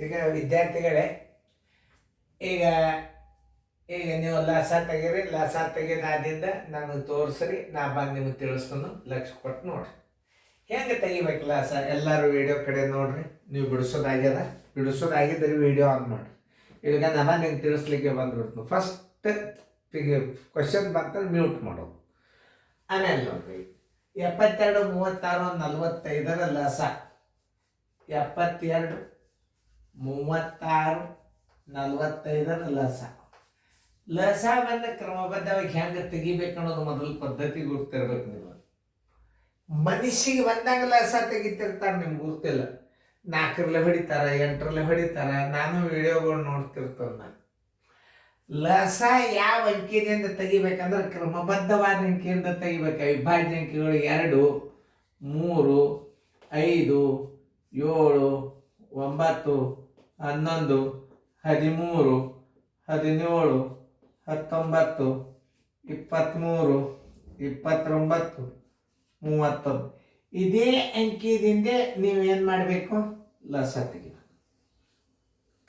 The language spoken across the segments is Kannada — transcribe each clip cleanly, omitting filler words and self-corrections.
ಈಗ ವಿದ್ಯಾರ್ಥಿಗಳೇ, ಈಗ ಈಗ ನೀವು ಲಾಸ ತೆಗೀರಿ. ಲಾಸ ತೆಗೆದಾದಿಂದ ನನಗೆ ತೋರಿಸ್ರಿ, ನಾ ಬಂದು ನಿಮಗೆ ತಿಳಿಸ್ತಾನು. ಲಕ್ಷ ಕೊಟ್ಟು ನೋಡ್ರಿ ಹೆಂಗೆ ತೆಗಿಬೇಕು ಲಾಸ. ಎಲ್ಲರೂ ವಿಡಿಯೋ ಕಡೆ ನೋಡ್ರಿ. ನೀವು ಬಿಡಿಸೋದಾಗಿದ್ದರೆ ವಿಡಿಯೋ ಆನ್ ಮಾಡಿ. ಈಗ ನಾನು ನಿಮ್ಗೆ ತಿಳಿಸ್ಲಿಕ್ಕೆ ಬಂದ್ಬಿಡ್ತೀನಿ. ಫಸ್ಟ್ ಕ್ವಶನ್ ಬಂತಾರೆ ಮ್ಯೂಟ್ ಮಾಡೋದು. ಆಮೇಲೆ ನೋಡ್ರಿ 72, 36, 45 ಲಾಸ. 72, 36, 45 ಲಸ ಬಂದ ಕ್ರಮಬದ್ಧವಾಗಿ ಹೆಂಗೆ ತೆಗಿಬೇಕು ಅನ್ನೋದು ಮೊದಲು ಪದ್ಧತಿ ಗುರ್ತಿರ್ಬೇಕು. ನೀವು ಮನುಷ್ಯಗೆ ಬಂದಾಗ ಲಸ ತೆಗಿತಿರ್ತಾರೆ, ನಿಮ್ಗೆ ಗುರ್ತಿಲ್ಲ. 4ರಲ್ಲಿ ಹೊಡಿತಾರ, 8ರಲ್ಲಿ ಹೊಡಿತಾರ. ನಾನು ವಿಡಿಯೋಗಳು ನೋಡ್ತಿರ್ತೇನೆ. ನಾನು ಲಸ ಯಾವ ಅಂಕಿಯಿಂದ ತೆಗಿಬೇಕಂದ್ರೆ ಕ್ರಮಬದ್ಧವಾದ ಅಂಕಿಯಿಂದ ತೆಗಿಬೇಕು. ಅವಿಭಾಜ್ಯ ಅಂಕಿಗಳು 2, 3, 5, 7, 9, 11, 13, 17, 19, 23, 29, 30. ಇದೇ ಅಂಕಿದಿಂದ ನೀವೇನು ಮಾಡಬೇಕು? ಲಸ ತೆಗಿಬೇಕು.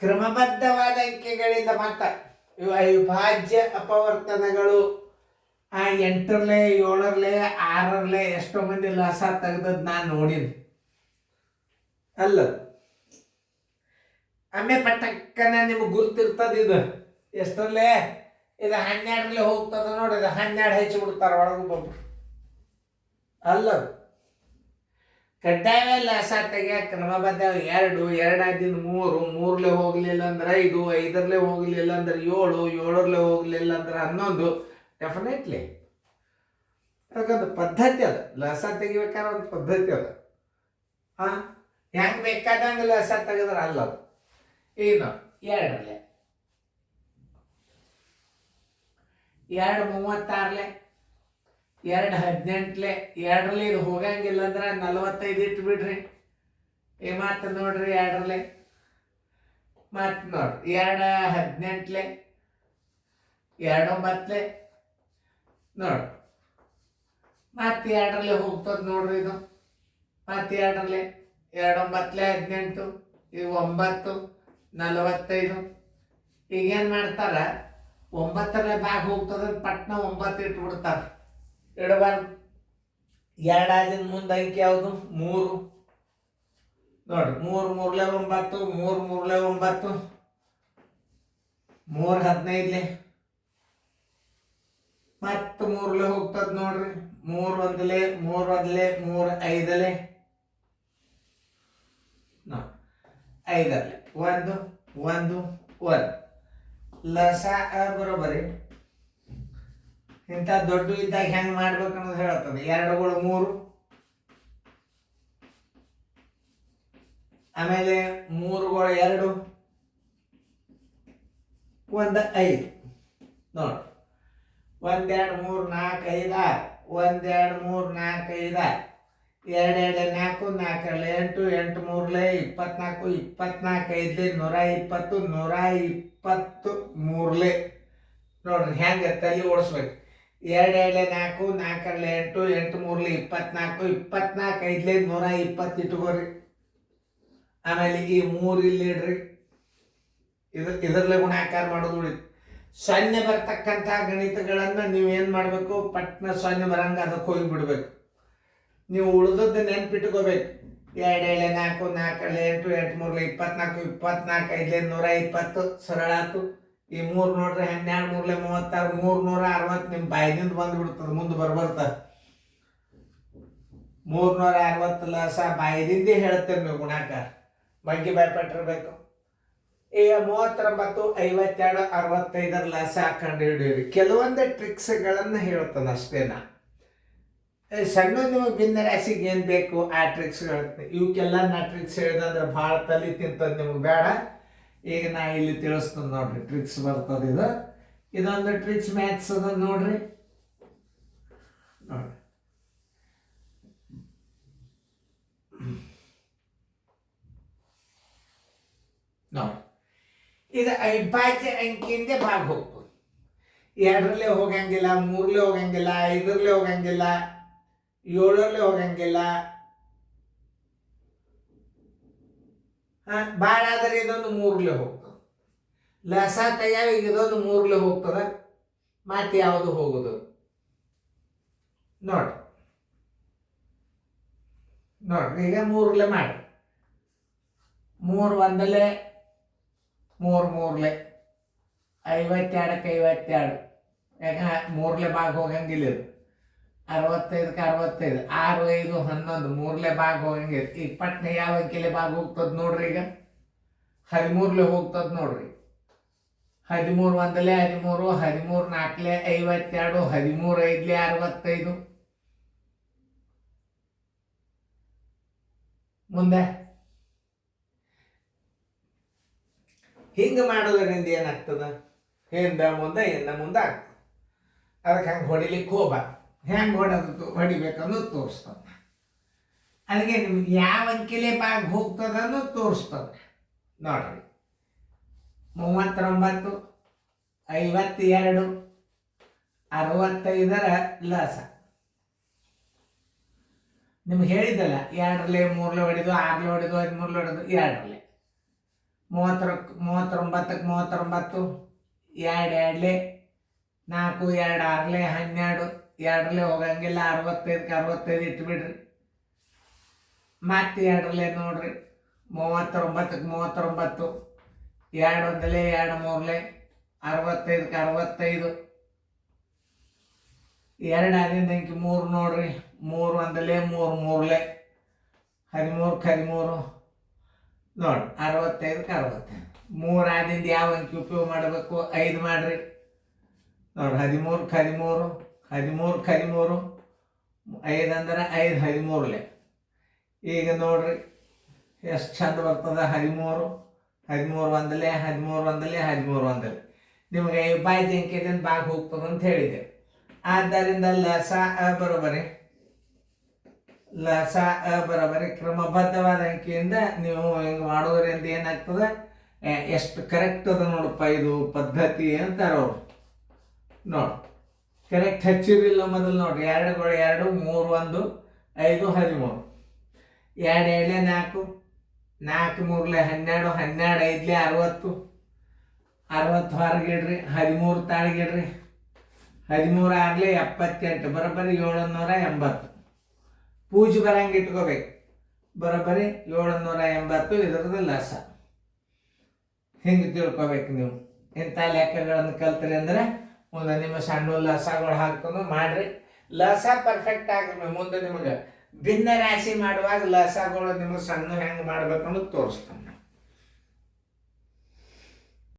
ಕ್ರಮಬದ್ಧವಾದ ಅಂಕಿಗಳಿಂದ ಮಾತ್ರ ಇವು ಅವಿಭಾಜ್ಯ ಅಪವರ್ತನಗಳು. 8ರಲ್ಲಿ, 7ರಲ್ಲಿ, 6ರಲ್ಲಿ ಎಷ್ಟೋ ಮಂದಿ ಲಸ ತೆಗೆದದ್ದು ನಾನು ನೋಡಿನಿ. ಅಲ್ಲ ಆಮೇಲೆ ಪಟ್ಟಕ್ಕನ ನಿಮ್ಗೆ ಗುರ್ತಿರ್ತದ. ಇದು ಎಷ್ಟರಲ್ಲೇ ಇದು 12ರಲ್ಲಿ ಹೋಗ್ತದ ನೋಡಿ. ಇದು 12 ಹೆಚ್ಚು ಬಿಡ್ತಾರ ಒಳಗೊಬ್ಬೊಬ್ರು. ಅಲ್ಲ ಕಡ್ಡಾಯ ಲಸ ತೆಗಿಯ ಕ್ರಮಬದ್ಧ 2, 2 ಆದಿಂದ 3, 3ರಲ್ಲಿ ಹೋಗ್ಲಿಲ್ಲ ಅಂದ್ರೆ 5, 5ರಲ್ಲಿ ಹೋಗ್ಲಿಲ್ಲ ಅಂದ್ರೆ 7, 7ರಲ್ಲಿ ಹೋಗ್ಲಿಲ್ಲ ಅಂದ್ರೆ 11. ಡೆಫಿನೆಟ್ಲಿ ಅದಕ್ಕೊಂದು ಪದ್ಧತಿ ಅದ. ಲಸ ತೆಗಿಬೇಕಾದ್ರೆ ಒಂದು ಪದ್ಧತಿ ಅದ. ಹೆಂಗೆ ಬೇಕಾದಂಗೆ ಲಸ ತೆಗೆದ್ರೆ ಅಲ್ಲ. ಏನು 2ರಲ್ಲಿ 2, 36ಲೆ 2, 18ಲೆ 2ರಲ್ಲಿ ಇದು ಹೋಗಂಗಿಲ್ಲ ಅಂದ್ರೆ 45 ಇಟ್ಟು ಬಿಡ್ರಿ. ಮಾತು ನೋಡ್ರಿ 2ರಲ್ಲಿ. ಮತ್ತು ನೋಡ್ರಿ 2, 18ಲೆ 2, 9ಲೆ ನೋಡ್ರಿ. ಮತ್ತು 2ರಲ್ಲಿ ಹೋಗ್ತದ ನೋಡ್ರಿ. ಇದು ಮತ್ತು 2ರಲ್ಲಿ 2, 9ಲೆ 18, ಇದು 9, 45. ಈಗೇನು ಮಾಡ್ತಾರ? 9ರಲ್ಲಿ ಬ್ಯಾಗ್ ಹೋಗ್ತದ ಪಟ್ನ 9 ಇಟ್ಬಿಡ್ತಾರ. ಇಡಬಾರ್ದು. 2 ಆದಿನ ಮುಂದೆ ಅಂಕಿ ಯಾವುದು? 3 ನೋಡ್ರಿ. 3, 3ಲೆ 9, 3, 3ಲೆ 9, 3, 15ಲೆ ಮತ್ತು 3ಲೆ ಹೋಗ್ತದ ನೋಡ್ರಿ. 3, 1ಲೆ 3, 1ಲೆ 3, 5ಲೆ 5ರಲ್ಲಿ 1, 1, 1 ಲಸ ಬರೋಬರಿ. ಇಂಥ ದೊಡ್ಡ ಇದ್ದಾಗ ಹೆಂಗೆ ಮಾಡ್ಬೇಕು ಅನ್ನೋದು ಹೇಳ್ತದೆ. 2ಗಳು 3, ಆಮೇಲೆ 3ಗಳು 2, 1, 5 ನೋಡಿ. 1, 2, 3, 4, 5, 6. 1, 2, 3, 4, 5, 6. 2, 2, 4, 4ರಲ್ಲಿ 8, 8, 3ಲೆ 24, 24, 5ಲೆ 120, 120 3ಲೆ ನೋಡ್ರಿ ಹೆಂಗೆ ತಲೆ ಓಡಿಸ್ಬೇಕು. 2, 2, 4, 4ರಲ್ಲಿ 8, 8, 3ಲೆ 24, 24, 5ಲೆ 120 ಇಟ್ಕೋರಿ. ಆಮೇಲೆ ಈ 3 ಇಲ್ಲಿ ಇಡ್ರಿ. ಇದರಲ್ಲೇ ಗುಣಾಕಾರ ಮಾಡೋದು ಉಳಿತು. 0 ಬರ್ತಕ್ಕಂಥ ಗಣಿತಗಳನ್ನು ನೀವೇನು ಮಾಡಬೇಕು? ಪಟ್ನ 0 ಬರಂಗೆ ಅದಕ್ಕೆ ಹೋಗಿ ಬಿಡ್ಬೇಕು. ನೀವು ಉಳಿದದ್ದು ನೆನ್ಪಿಟ್ಕೋಬೇಕು. 2, 2, 4, 4ರಲ್ಲಿ 8, 8, 3ಲೆ 24, 24, 5ಲೆ 120 ಸರಳ ಆಯ್ತು. ಈ 3 ನೋಡ್ರಿ 12, 3ಲೆ 36, 360 ನಿಮ್ಮ ಬಾಯಿನಿಂದ ಬಂದ್ಬಿಡ್ತದೆ. ಮುಂದೆ ಬರ್ಬರ್ತಾರೆ 360 ಲಸ ಬಾಯಿದಿಂದ ಹೇಳ್ತೇವೆ ನೀವು ಗುಣಾಕಾರ. ಬಗ್ಗೆ ಭಯಪಟ್ಟಿರ್ಬೇಕು. ಈಗ 39, 52, 65 ಲಸ ಕಂಡು ಹಿಡಿಯಿರಿ. ಕೆಲವೊಂದು ಟ್ರಿಕ್ಸ್ಗಳನ್ನು ಹೇಳ್ತಾನೆ ಅಷ್ಟೇನಾ. ಸಣ್ಣ ನಿಮಗೆ ಭಿನ್ನ ರಾಶಿಗೆ ಏನು ಬೇಕು ಆ ಟ್ರಿಕ್ಸ್ ಹೇಳ್ತೀನಿ. ಇವಕ್ಕೆಲ್ಲ ನಾ ಟ್ರಿಕ್ಸ್ ಹೇಳಿದಂದ್ರೆ ಭಾಳ ತಲೆ ತಿಂತದ್ದು ನಿಮಗೆ ಬೇಡ. ಈಗ ನಾ ಇಲ್ಲಿ ತಿಳಿಸ್ತೀನಿ ನೋಡ್ರಿ. ಟ್ರಿಕ್ಸ್ ಬರ್ತದೆ. ಇದೊಂದು ಟ್ರಿಕ್ಸ್ ಮ್ಯಾಥ್ಸ್ ಅದ ನೋಡ್ರಿ. ನೋಡಿ ನೋಡಿ ಇದು ಅವಿಭಾಜ್ಯ ಅಂಕಿಯಿಂದ ಭಾಗ ಹೋಗ್ತದೆ. 2ರಲ್ಲಿ ಹೋಗಂಗಿಲ್ಲ, 3ರಲ್ಲಿ ಹೋಗಂಗಿಲ್ಲ, 5ರಲ್ಲಿ ಹೋಗಂಗಿಲ್ಲ, 7ರಲ್ಲಿ ಹೋಗಂಗಿಲ್ಲ, ಭಾಳ ಆದರೆ ಇದೊಂದು ಮೂರ್ಲೆ ಹೋಗ್ತದೆ. ಲಸ ತೆಗ್ಯಾವ ಈಗ ಇದೊಂದು ಮೂರ್ಲೆ ಹೋಗ್ತದೆ, ಮತ್ತೆ ಯಾವುದು ಹೋಗುದು ನೋಡ್ರಿ. ಈಗ ಮೂರ್ಲೆ ಮಾಡಿ, 3 ಒಂದಲೆ 3 ಮೂರ್ಲೆ 52ಕ್ಕೆ 52. ಯಾಕ ಮೂರ್ಲೆ ಭಾಗ ಹೋಗಂಗಿಲ್ಲ ಇದು. 65ಕ್ಕೆ 65, 6 5 11 ಮೂರ್ಲೆ ಭಾಗ ಹೋಗಂಗಿಲ್ಲ. ಈಗ ಪಟ್ನೆ ಯಾವ ಅಂಕೆಲೆ ಭಾಗ ಹೋಗ್ತದ ನೋಡ್ರಿ. ಈಗ 13ಲೆ ಹೋಗ್ತದ ನೋಡ್ರಿ. 13 ಒಂದಲೆ 13, 13 4ಲೆ 52, 13 5ಲೆ 65. ಮುಂದೆ ಹಿಂಗೆ ಮಾಡೋದ್ರಿಂದ ಏನಾಗ್ತದ, ಹಿಂದ ಮುಂದೆ ಆಗ್ತದೆ. ಅದಕ್ಕೆ ಹಂಗೆ ಹೊಡಿಲಿಕ್ಕೆ ಹೋಗ್ಬಾರ್ದು. ಹೆಂಗೆ ಹೊಡಿಬೇಕನ್ನೋದು ತೋರಿಸ್ತದೆ. ಅದಕ್ಕೆ ನಿಮ್ಗೆ ಯಾವ ಅಂಕೆಲೆ ಭಾಗ ಹೋಗ್ತದ ಅನ್ನೋದು ತೋರಿಸ್ತದೆ ನೋಡ್ರಿ. 39, 52, 65ರ ಲಸ ನಿಮ್ಗೆ ಹೇಳಿದ್ದಲ್ಲ, 2ಲೆ 3ಲೆ ಹೊಡಿದು, 6ಲೆ ಹೊಡಿದು, 13ಲೆ ಹೊಡಿದು, 2ಲೆ 39ಕ್ಕೆ 39, 2 4 2 6ಲೆ 12, 2ಲೆ ಹೋಗಂಗಿಲ್ಲ. 65ಕ್ಕೆ 65 ಇಟ್ಬಿಡ್ರಿ. ಮತ್ತೆ 2ಲೆ ನೋಡ್ರಿ. 39ಕ್ಕೆ 39, 2 ಒಂದಲೆ 2 ಮೂರ್ಲೆ 65ಕ್ಕೆ 65. 2 ಆದಿಂದ ಅಂಕಿ 3 ನೋಡ್ರಿ. 3 ಒಂದಲೆ 3 ಮೂರ್ಲೆ 13ಕ್ಕೆ 13 ನೋಡ್ರಿ. 65ಕ್ಕೆ 65. 3 ಆದಿಂದ ಯಾವ ಅಂಕಿ ಉಪಯೋಗ ಮಾಡಬೇಕು? 5 ಮಾಡ್ರಿ ನೋಡ್ರಿ. 13ಕ್ಕೆ 13, 13ಕ್ಕೆ 13, 5 ಅಂದ್ರೆ 5 13ಲೆ. ಈಗ ನೋಡ್ರಿ ಎಷ್ಟು ಚಂದ ಬರ್ತದ. 13 ಒಂದಲೆ 13 ಒಂದಲೆ 13 ಒಂದಲೆ. ನಿಮಗೆ ಅವಿಭಾಜ್ಯ ಅಂಕೆದಿಂದ ಭಾಗ ಹೋಗ್ತದೆ ಅಂತ ಹೇಳಿದೆ. ಆದ್ದರಿಂದ ಲಸ ಬರೋಬರಿ ಕ್ರಮಬದ್ಧವಾದ ಅಂಕಿಯಿಂದ ನೀವು ಹಿಂಗೆ ಮಾಡೋದ್ರಿಂದ ಏನಾಗ್ತದೆ, ಎಷ್ಟು ಕರೆಕ್ಟ್ ಅದ ನೋಡಪ್ಪ ಇದು ಪದ್ಧತಿ ಅಂತಾರೆ ಅವರು. ನೋಡಿ ಕರೆಕ್ಟ್ ಹಚ್ಚಿರಲಿಲ್ಲ ಮೊದಲು ನೋಡ್ರಿ. 2 × 2 3 1 5 13, 2 2ಲೆ 4, 4 3ಲೆ 12, 12 5ಲೆ 60, 60 ಹೊರಗಿಡ್ರಿ. 13 ತಾಳಿಗಿಡ್ರಿ. 13 6ಲೆ 78, ಬರೋಬ್ಬರಿ 780. ಪೂಜೆ ಬರಂಗೆ ಇಟ್ಕೋಬೇಕು. ಬರೋಬ್ಬರಿ 780 ಇದರದ್ದು ಲಸ. ಹಿಂಗೆ ತಿಳ್ಕೊಬೇಕು ನೀವು. ಇಂಥ ಲೆಕ್ಕಗಳನ್ನು ಕಲ್ತ್ರಿ ಅಂದರೆ ಮುಂದೆ ನಿಮ್ಮ ಸಣ್ಣ ಲಸಗಳು ಹಾಕ್ಕೊಂಡು ಮಾಡ್ರಿ. ಲಸ ಪರ್ಫೆಕ್ಟ್ ಆಗ್ರಿ. ಮುಂದೆ ನಿಮಗೆ ಭಿನ್ನ ರಾಶಿ ಮಾಡುವಾಗ ಲಸಗಳು ನಿಮಗೆ ಸಣ್ಣ ಹೆಂಗೆ ಮಾಡ್ಬೇಕು ಅನ್ನೋದು ತೋರಿಸ್ತಾನೆ.